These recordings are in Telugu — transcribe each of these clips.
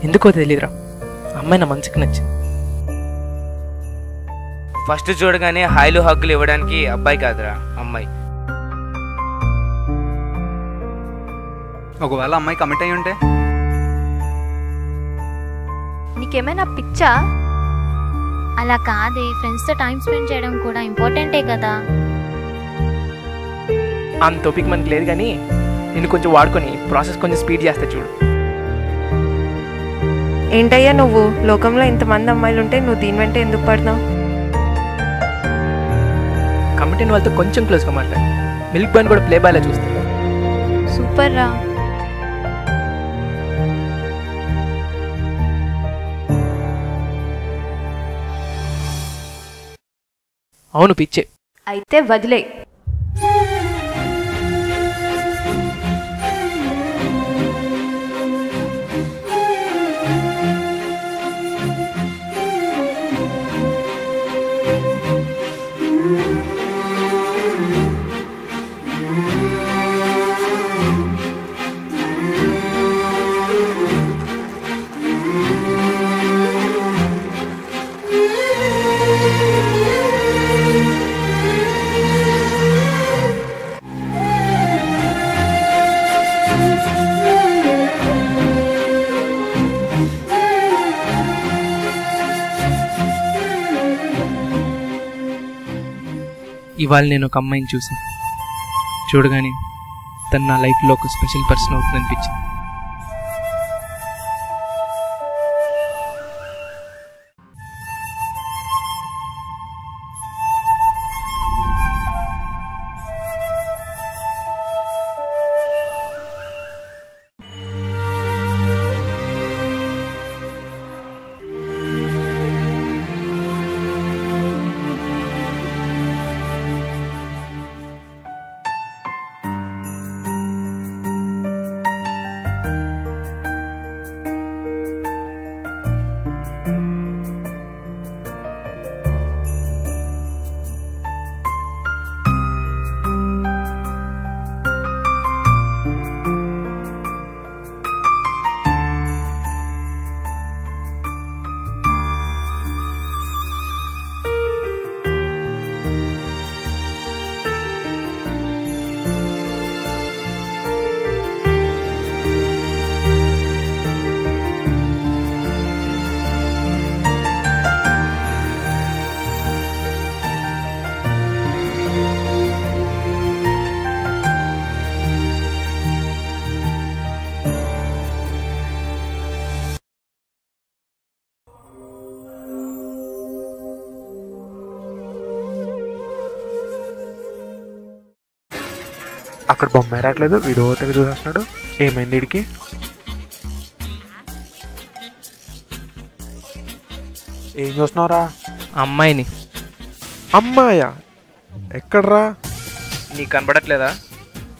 ఎందుకో తెలియదురా, అమ్మాయి నా మనసుకి నచ్చింది. ఫస్ట్ చూడగానే హాయిలు హక్కులు ఇవ్వడానికి అబ్బాయి కాదురా, అమ్మాయి. ఒకవేళ అమ్మాయి కమిట్ అయ్యి ఉంటే? నీకేమైనా పిచ్చా? అలా కాదే, ఫ్రెండ్స్తో టైం స్పెండ్ చేయడం కూడా ఇంపార్టెంటే కదా. అంత టాపిక్ మనకి లేదు, కానీ నేను కొంచెం వాడుకొని ప్రాసెస్ కొంచెం స్పీడ్ చేస్తా చూడు. ఏంటయ్యా నువ్వు, లోకంలో ఇంతమంది అమ్మాయిలు ఉంటే నువ్వు దీని వెంట ఎందుకు పడతావు? కమిటీని వాళ్ళతో కొంచెం క్లోజ్గా మాట్లాడు. మిల్క్ బాయ్ని కూడా ప్లే బాయ్లా చూస్తాను. సూపర్ రా. అవును పిచ్చే. అయితే వదిలే. ఇవాళ నేను ఒక అమ్మాయిని చూసాను. చూడగానే తను నా లైఫ్లో ఒక స్పెషల్ పర్సన్ అవుతుంది అనిపించింది. అక్కడ బొమ్మ రావట్లేదు, వీడియో తెగ చూసేస్తున్నాడు. ఏమైంది వీడికి? ఏం చూస్తున్నావురా? అమ్మాయిని. అమ్మాయా? ఎక్కడ్రా? నీకు కనబడట్లేదా?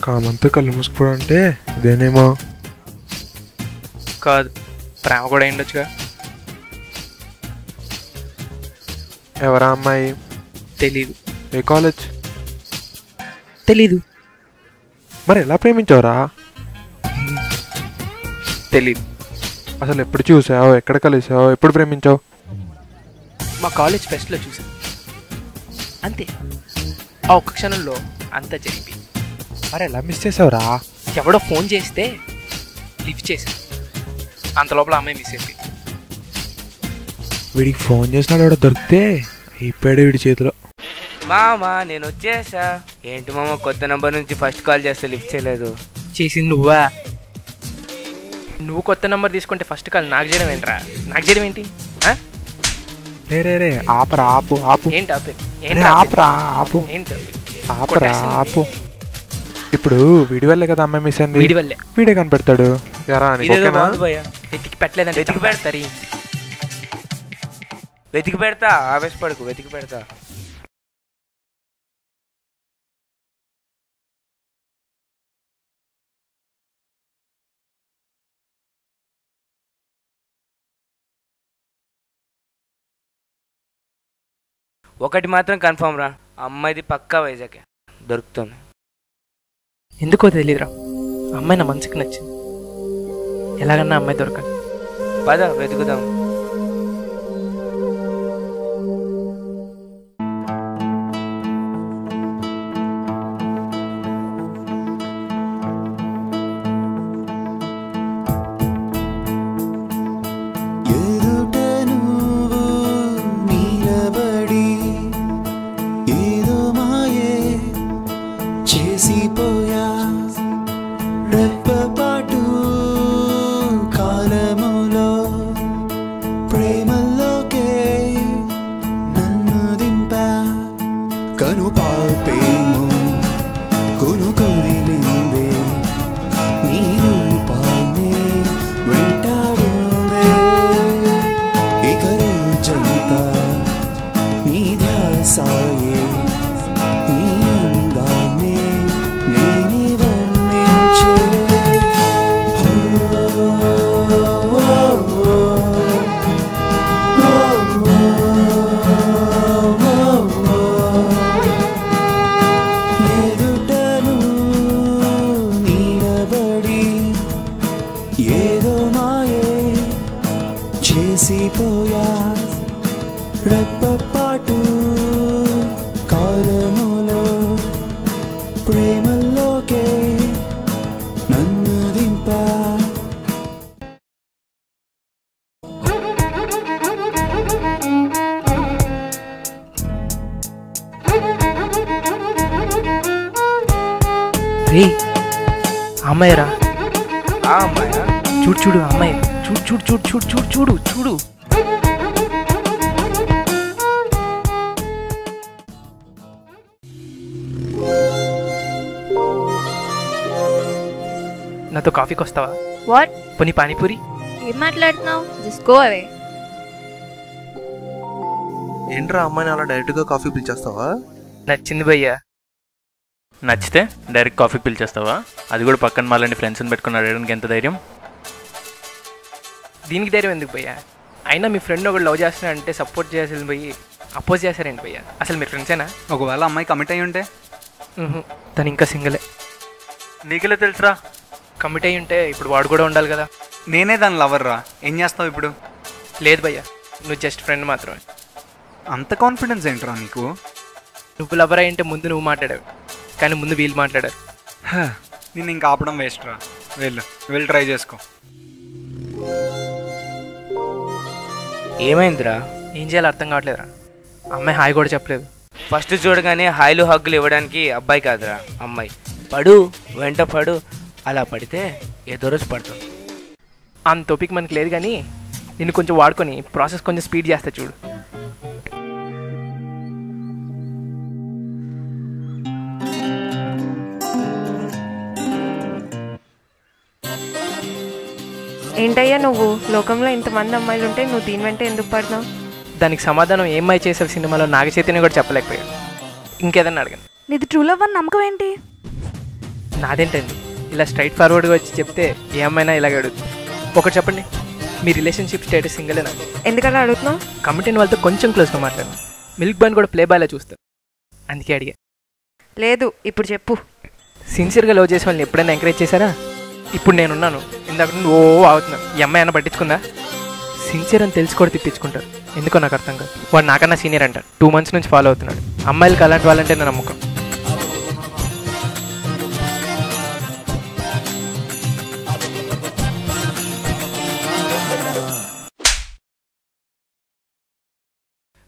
కామంతో కళ్ళు మూసుకుపోవడం అంటే ఇదేనేమో. కాదు, ప్రేమ కూడా అయిండొచ్చుగా. ఎవరా అమ్మాయి? తెలీదు. ఏ కాలేజ్? తెలీదు. మరి ఎలా ప్రేమించావురా? తెలీదు. అసలు ఎప్పుడు చూసావు, ఎక్కడ కలిసావు, ఎప్పుడు ప్రేమించావు? మా కాలేజ్ ఫెస్ట్లో చూసాను, అంతే. ఆ ఒక్క క్షణంలో అంతా జరిపి. మరి ఎలా మిస్ చేసావురా? ఎవడో ఫోన్ చేస్తే లిఫ్ట్ చేశాను, అంత లోపల అమ్మాయి మిస్ అయిపోయింది. వీడికి ఫోన్ చేసినాడు, ఎవడో దొరికితే అయిపోయాడు వీడి చేతిలో. మామా నేను వచ్చేసా. ఏంటి మామ, కొత్త నెంబర్ నుంచి ఫస్ట్ కాల్ చేస్తే లిఫ్ట్ చేయలేదు? చేసింది నువ్వా? నువ్వు కొత్త నెంబర్ తీసుకుంటే ఫస్ట్ కాల్ నాకు చేయడం ఏంట్రా? నాకు చేయడం ఏంటి? రే ఆపరా, ఆపు ఆపు. ఏంటి ఆపే? ఆపరా, ఆపు. ఏంటి ఆపరా, ఆపు. ఇప్పుడు వీడి వల్లే కదా అమ్మాయి మిస్ అయింది. వీడి వల్లే. వీడే కనిపెడతాడు. వెతికి పెట్టలేదంటే వెతికి పెడతారు. వెతికి పెడతా, ఆవేశపడకు, వెతికి పెడతా. ఒకటి మాత్రం కన్ఫర్మ్ రా, అమ్మాయిది పక్కా వైజాగ్ దొరుకుతుంది. ఎందుకో తెలియదురా, అమ్మాయి నా మనసుకి నచ్చింది. ఎలాగన్నా అమ్మాయి దొరకాలి. పద వెతుకుదాం. రే అమ్మాయిరా, ఆ అమ్మాయా? చూడు చూడు అమ్మాయి, చూడు చూడు చూడు చూడు చూడు చూడు చూడు. నాతో కాఫీకి వస్తావా? వాట్? పోనీ పానీపూరి? ఏం మాట్లాడుతున్నావు? Just go away. ఏంట్రా అమ్మాయిని అలా డైరెక్ట్గా కాఫీ పిలిచేస్తావా? నచ్చింది భయ్యా. నచ్చితే డైరెక్ట్ కాఫీ పిలిచేస్తావా? అది కూడా పక్కన మాలండి ఫ్రెండ్స్ని పెట్టుకుని అడగడానికి ఎంత ధైర్యం? దీనికి ధైర్యం ఎందుకు భయ్యా? అయినా మీ ఫ్రెండ్ ఒకటి లవ్ చేస్తున్నాడంటే సపోర్ట్ చేయాల్సింది పోయి అపోజ్ చేశారేంటి భయ్యా? అసలు మీరు ఫ్రెండ్సేనా? ఒకవేళ అమ్మాయి కమిట్ అయ్యి ఉంటే? తను ఇంకా సింగిలే. నీకెలా తెలుసురా? కమిట్ అయ్యి ఉంటే ఇప్పుడు వాడు కూడా ఉండాలి కదా. నేనే దాని లవర్ రా, ఏం చేస్తావు ఇప్పుడు? లేదు భయ్యా, నువ్వు జస్ట్ ఫ్రెండ్ మాత్రమే. అంత కాన్ఫిడెన్స్ ఏంట్రా నీకు? నువ్వు లవర్ అయ్యింటే ముందు నువ్వు మాట్లాడావు, కానీ ముందు వీళ్ళు మాట్లాడారు. నేను ఇంకా ఆపడం వేస్ట్ రా. వెళ్ళి ట్రై చేసుకో. ఏమైందిరా? ఏం చేయాలో అర్థం కావట్లేదురా. అమ్మాయి హాయ్ కూడా చెప్పలేదు. ఫస్ట్ చూడగానే హాయిలు హగ్గులు ఇవ్వడానికి అబ్బాయి కాదురా అమ్మాయి. పడు వెంట పడు, అలా పడితే ఏదో రోజు పడుతుంది. అంత టోపిక్ మనకి లేదు, కానీ నిన్ను కొంచెం వాడుకొని ప్రాసెస్ కొంచెం స్పీడ్ చేస్తా చూడు. ఏంటయ్యా నువ్వు? లోకంలో ఇంతమంది అమ్మాయిలు ఉంటే నువ్వు దీని వెంట ఎందుకు పడినావు? దానికి సమాధానం ఏమై చేసావు సినిమాలో నాగ చైతన్య కూడా చెప్పలేకపోయాడు. ఇంకేదన్నా అడగను. నీది ట్రూ లవ్ అని నమ్మకం ఏంటి? నాదేంటండి, ఇలా స్ట్రైట్ ఫార్వర్డ్గా వచ్చి చెప్తే ఏ అమ్మాయినా ఇలాగ అడుగుతుంది. ఒకటి చెప్పండి, మీ రిలేషన్షిప్ స్టేటస్ సింగిలేనా? ఎందుకలా అడుగుతున్నావు? కమిటైన వాళ్ళతో కొంచెం క్లోజ్గా మాట్లాడు. మిల్క్ బాన్ కూడా ప్లే బాయ్లా చూస్తారు, అందుకే అడిగా. లేదు, ఇప్పుడు చెప్పు. సిన్సియర్గా లవ్ చేసే వాళ్ళని ఎప్పుడైనా ఎంకరేజ్ చేశారా? ఇప్పుడు నేనున్నాను, ఇందాక నుండి ఓ అవుతున్నాను. ఈ అమ్మాయి అన్న పట్టించుకుందా? సిన్సియర్ అని తెలిసి కూడా తిప్పించుకుంటారు. ఎందుకో నాకు అర్థం కాదు. వాడు నాకన్నా సీనియర్ అంటారు, 2 months నుంచి ఫాలో అవుతున్నాడు. అమ్మాయిలకి అలాంటి వాళ్ళంటే నా నమ్మకం.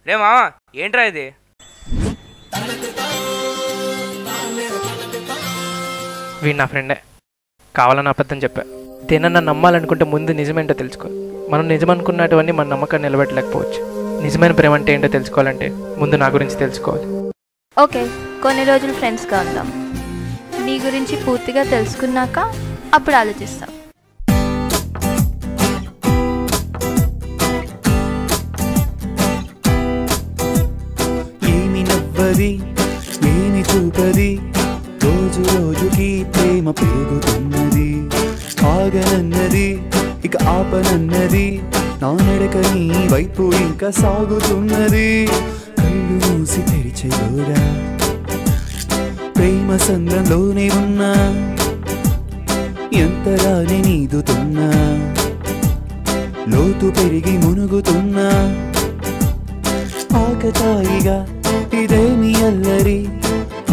రే మామ, ఏంట్రా ఇది? వీడు నా ఫ్రెండే, కావాలని అబద్ధం చెప్పా. దేనన్నా నమ్మాలనుకుంటే ముందు నిజమేంటో తెలుసుకో. మనం నిజమనుకున్నటువన్నీ మన నమ్మకాన్ని నిలబెట్టలేకపోవచ్చు. నిజమైన ప్రేమ అంటే ఏంటో తెలుసుకోవాలంటే ముందు నా గురించి తెలుసుకోవాలి. ఓకే, కొన్ని రోజులు ఫ్రెండ్స్గా ఉందాం. నీ గురించి పూర్తిగా తెలుసుకున్నాక అప్పుడు ఆలోచిస్తాం. ఏమి నవ్వది, ఏమి చూపది, రోజు రోజుకి ప్రేమ పెరుగుతున్నది. ఆగనన్నది, ఇక ఆపనన్నది, నా నడక నీ వైపు ఇంకా సాగుతున్నది. కళ్ళు మూసి తెరిచేలోడా ప్రేమ సంద్రంలోనే ఉన్నా, ఎంతగానే నీదుతున్నా. పెరిగి మునుగుతున్నా ఆకతాయిగా ఇదేమి అల్లరి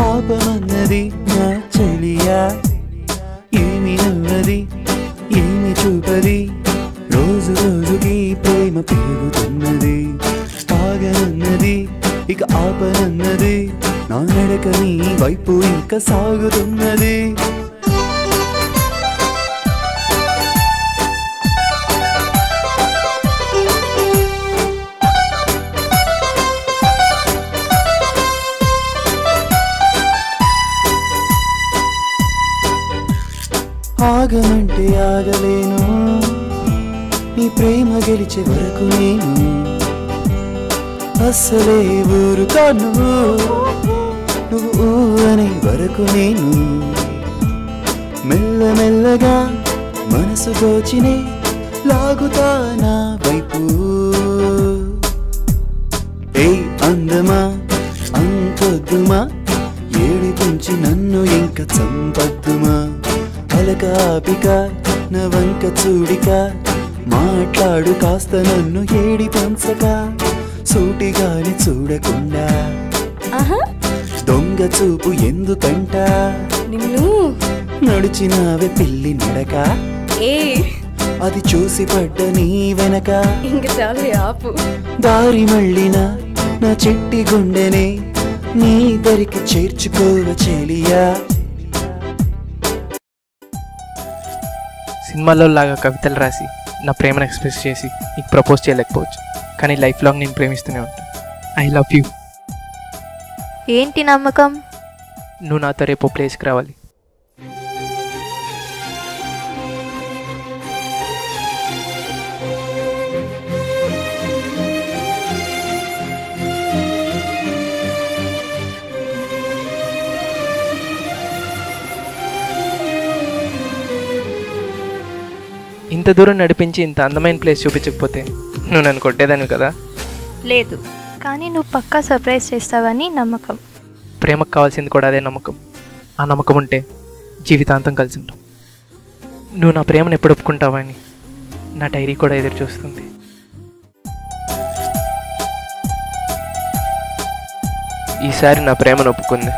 ఆపమన్నది నా చెలియా ఏమి నవ్వది ఏమి చూపది రోజు రోజుకి ప్రేమ పెరుగుతున్నది ఆగనన్నది ఇక ఆపనన్నది నా నడక నీ వైపు ఇంకా సాగుతున్నది ఆగమంటే ఆగలేను నీ ప్రేమ గెలిచే వరకు నేను అస్సలే ఊరుకోను నువ్వు అనే వరకు నేను మెల్లమెల్లగా మనసు దోచినే లాగుతా నా వైపు ఏ అందమా అంతొద్దుమా ఏడిపించి నన్ను ఇంక చంపద్దుమా అలకాపిక నా వంక చూడిక మాట్లాడు కాస్త నన్ను ఏడి పంచక సూటిగాని చూడకుండా దొంగ చూపు ఎందుకంట నిన్ను నడిచినావే పిల్లి నడక అది చూసి పడ్డ నీ వెనక ఇంక చాలు ఆపు దారి మళ్ళిన నా చెట్టి గుండెనే నీ దరికి చేర్చుకోవ చెలియా సినిమాలో లాగా కవితలు రాసి నా ప్రేమను ఎక్స్ప్రెస్ చేసి నీకు ప్రపోజ్ చేయలేకపోవచ్చు, కానీ లైఫ్ లాంగ్ నేను ప్రేమిస్తూనే ఉంటాను. I love you. ఏంటి నమ్మకం? నువ్వు నాతో రేపు ప్లేస్కి రావాలి. ఇంత దూరం నడిపించి ఇంత అందమైన ప్లేస్ చూపించకపోతే నువ్వు నన్ను కొట్టేదాన్ని కదా. లేదు, కానీ నువ్వు పక్కా సర్ప్రైజ్ చేస్తావని నమ్మకం. ప్రేమకు కావాల్సింది కూడా అదే నమ్మకం. ఆ నమ్మకం ఉంటే జీవితాంతం కలిసి ఉంటాం. నువ్వు నా ప్రేమను ఎప్పుడు ఒప్పుకుంటావని నా డైరీ కూడా ఎదురు చూస్తుంది. ఈసారి నా ప్రేమను ఒప్పుకుంది.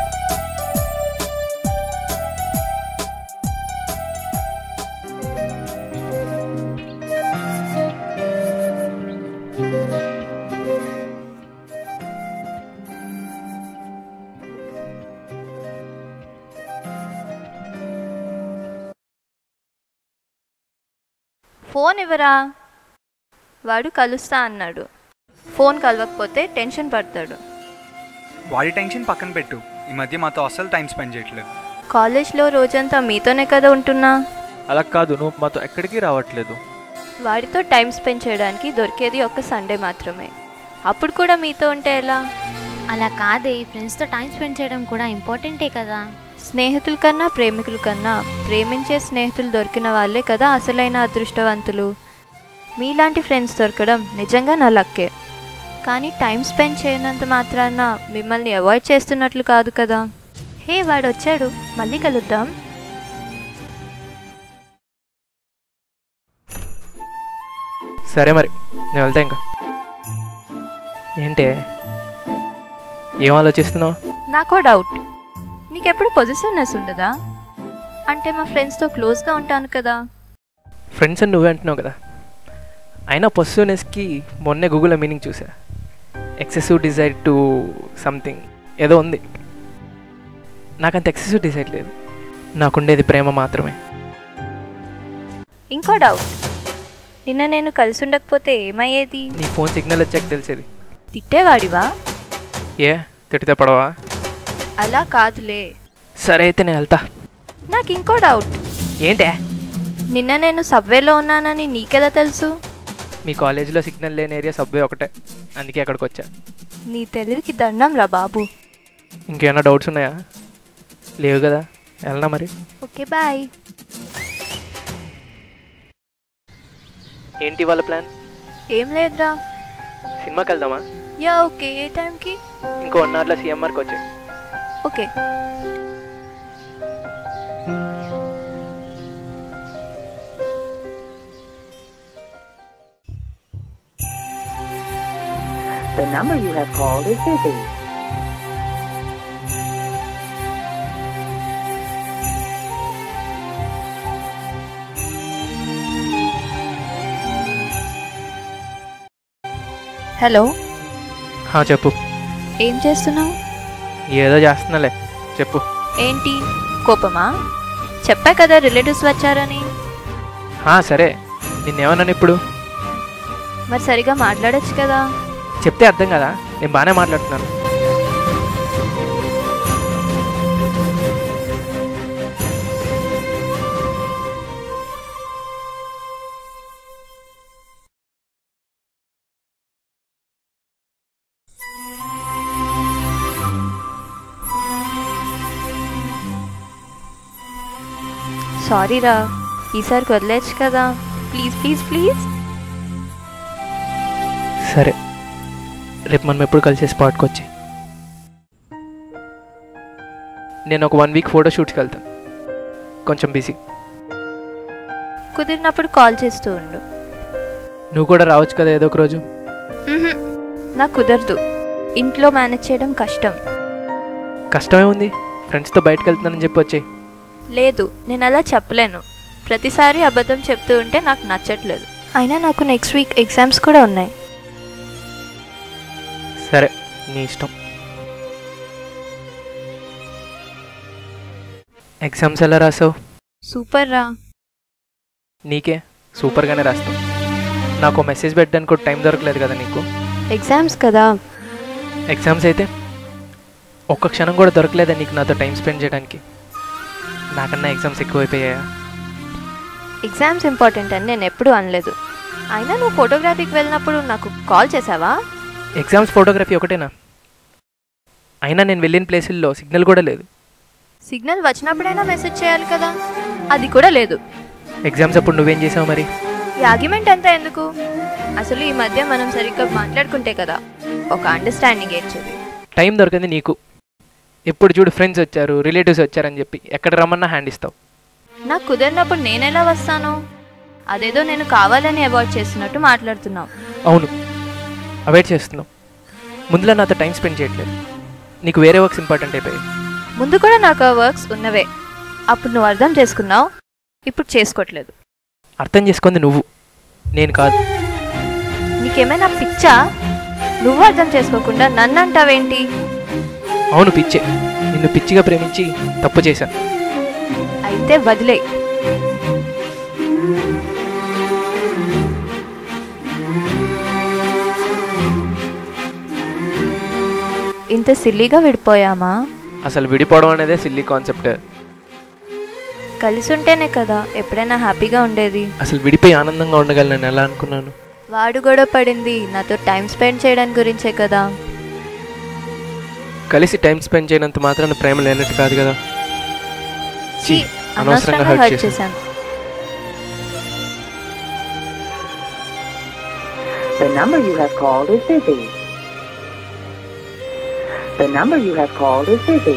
ఫోన్ ఇవ్వరా? వాడు కలుస్తా అన్నాడు. ఫోన్ కలవకపోతే టెన్షన్ పడతాడు. వాడి టెన్షన్ పక్కన పెట్టు. ఈ మధ్య మాతో అస్సలు టైం స్పెండ్ చేయట్లేదు. కాలేజ్లో రోజంతా మీతోనే కదా ఉంటున్నా. అలా కాదు, నువ్వు మాతో ఎక్కడికి రావట్లేదు. వాడితో టైం స్పెండ్ చేయడానికి దొరికేది ఒక్క సండే మాత్రమే. అప్పుడు కూడా మీతో ఉంటే ఎలా? అలా కాదే, ఫ్రెండ్స్తో టైం స్పెండ్ చేయడం కూడా ఇంపార్టెంటే కదా. స్నేహితుల కన్నా ప్రేమికుల కన్నా ప్రేమించే స్నేహితులు దొరికిన వాళ్ళే కదా అసలైన అదృష్టవంతులు. మీలాంటి ఫ్రెండ్స్ దొరకడం నిజంగా నా లక్కే. కానీ టైం స్పెండ్ చేయనంత మాత్రాన మిమ్మల్ని అవాయిడ్ చేస్తున్నట్లు కాదు కదా. హే, వాడు వచ్చాడు, మళ్ళీ కలుద్దాం. సరే మరి, నేను వెళ్తా. ఇంకా ఏంటే ఏం ఆలోచిస్తున్నావు? నాకో డౌట్, నీకెప్పుడు పొజిటివ్నెస్ ఉండదా? అంటే మా ఫ్రెండ్స్తో క్లోజ్గా ఉంటాను కదా. ఫ్రెండ్స్ అని నువ్వే అంటున్నావు కదా. అయినా పొజిటివ్నెస్కి మొన్నే గూగుల్లో మీనింగ్ చూసా. ఎక్సెసివ్ డిజైర్ టు సంథింగ్ ఏదో ఉంది. నాకంత ఎక్సెసివ్ డిజైర్ లేదు. నాకుండేది ప్రేమ మాత్రమే. ఇంకో డౌట్, నిన్న నేను కలిసి ఉండకపోతే ఏమయ్యేది? నీ ఫోన్ సిగ్నల్ వచ్చాక తెలిసేది. తిట్టేవాడివా? ఏ తిడితే పడవా? అలా కాదులే. సరే అయితే నేను వెళ్తా. నాకు ఇంకో డౌట్. ఏంటే? నిన్న నేను సబ్వేలో ఉన్నానని నీకెలా తెలుసు? మీ కాలేజీలో సిగ్నల్ లేని ఏరియా సబ్వే ఒకటే, అందుకే అక్కడికి వచ్చా. నీ తెలివికి దండం రా బాబు. ఇంకేమైనా డౌట్స్ ఉన్నాయా? లేవు కదా, వెళ్ళనా మరి. Okay, bye. ఏంటి వాళ్ళ ప్లాన్? ఏం లేదురా. సినిమాకి వెళ్దామా? Yeah, okay. ఏ టైంకి? ఇంకో 1 అవర్లో సిఎంఆర్కి వచ్చాయి. Okay. The number you have called is busy. Hello, చెప్పు. ఏం చేస్తున్నావు? ఏదో చేస్తున్నాలే, చెప్పు. ఏంటి, కోపమా? చెప్పా కదా రిలేటివ్స్ వచ్చారని. సరే, నిన్నేమన్నాను ఇప్పుడు? మరి సరిగా మాట్లాడొచ్చు కదా. చెప్తే అర్థం కదా, నేను బాగానే మాట్లాడుతున్నాను. సారీ రా, ఈసారికి వదిలేచ్చు కదా. Please please please. సరే, రేపు మనం ఎప్పుడు కలిసే స్పాట్కి వచ్చి. నేను ఒక 1 వీక్ ఫోటోషూట్కి వెళ్తాను, కొంచెం బిజీ. కుదిరినప్పుడు కాల్ చేస్తూ ఉండు. నువ్వు కూడా రావచ్చు కదా ఏదో ఒక రోజు. నాకు కుదరదు, ఇంట్లో మేనేజ్ చేయడం కష్టం. కష్టమే ఉంది, ఫ్రెండ్స్తో బయటకు వెళ్తున్నానని చెప్పి వచ్చే. లేదు, నేను అలా చెప్పలేను. ప్రతిసారి అబద్ధం చెప్తూ ఉంటే నాకు నచ్చట్లేదు. అయినా నాకు నెక్స్ట్ వీక్ ఎగ్జామ్స్ కూడా ఉన్నాయి. సరే, నీ ఇష్టం. ఎగ్జామ్స్ ఎలా రాసావు? సూపర్ రా. నీకే సూపర్గానే రాస్తావు. నాకు మెసేజ్ పెట్టడానికి కూడా టైం దొరకలేదు కదా నీకు. ఎగ్జామ్స్ కదా. ఎగ్జామ్స్ అయితే ఒక్క క్షణం కూడా దొరకలేదా నీకు నాతో టైం స్పెండ్ చేయడానికి? నాకన్నా ఎగ్జామ్స్ ఎక్కువైపోయాయా? ఎగ్జామ్స్ ఇంపార్టెంట్ అని నేను ఎప్పుడూ అనలేదు. అయినా నువ్వు ఫోటోగ్రఫీకి వెళ్ళినప్పుడు నాకు కాల్ చేసావా? ఎగ్జామ్స్ ఫోటోగ్రఫీ ఒకటేనా? అయినా నేను వెళ్ళిన ప్లేసుల్లో సిగ్నల్ కూడా లేదు. సిగ్నల్ వచ్చినప్పుడైనా మెసేజ్ చేయాలి కదా, అది కూడా లేదు. ఎగ్జామ్స్ అప్పుడు నువ్వేం చేసావు మరి? ఈ ఆర్గ్యుమెంట్ అంతా ఎందుకు? అసలు ఈ మధ్య మనం సరిగ్గా మాట్లాడుకుంటే కదా ఒక అండర్స్టాండింగ్ ఏడ్చేది. టైం దొరికింది నీకు. ఎప్పుడు చూడు ఫ్రెండ్స్ వచ్చారు, రిలేటివ్స్ వచ్చారని చెప్పి ఎక్కడ రమ్మన్నా హ్యాండ్ ఇస్తావు. నాకు కుదిరినప్పుడు నేనెలా వస్తాను? అదేదో నేను కావాలని అవాయిడ్ చేస్తున్నట్టు మాట్లాడుతున్నావు. అవును, అవాయిడ్ చేస్తున్నావు. ముందులో నాతో టైం స్పెండ్ చేయట్లేదు. నీకు వేరే వర్క్స్ ఇంపార్టెంట్ అయిపోయాయి. ముందు కూడా నాకు ఆ వర్క్స్ ఉన్నవే. అప్పుడు నువ్వు అర్థం చేసుకున్నావు, ఇప్పుడు చేసుకోవట్లేదు. అర్థం చేసుకుంది నువ్వు, నేను కాదు. నీకేమైనా పిచ్చా? నువ్వు అర్థం చేసుకోకుండా నన్ను అంటావేంటి? అవును, పిచ్చే. నిన్ను పిచ్చిగా ప్రేమించి తప్పు చేశాను. అయితే వదిలే. ఇంత సిల్లీగా విడిపోయామా? అసలు విడిపోవడం అనేదే సిల్లీ కాన్సెప్ట్. కలిసి ఉంటేనే కదా ఎప్పుడైనా హ్యాపీగా ఉండేది. అసలు విడిపోయి ఆనందంగా ఉండగలను ఎలా అనుకున్నాను? వాడు గొడవ పడింది నాతో టైం స్పెండ్ చేయడానికి గురించే కదా. కలిసి టైం స్పెండ్ చేయనంత మాత్రాన ప్రేమ లేనట్టు కాదు కదా. అనవసరంగా హర్ట్ చేశాను. The number you have called is busy. The number you have called is busy.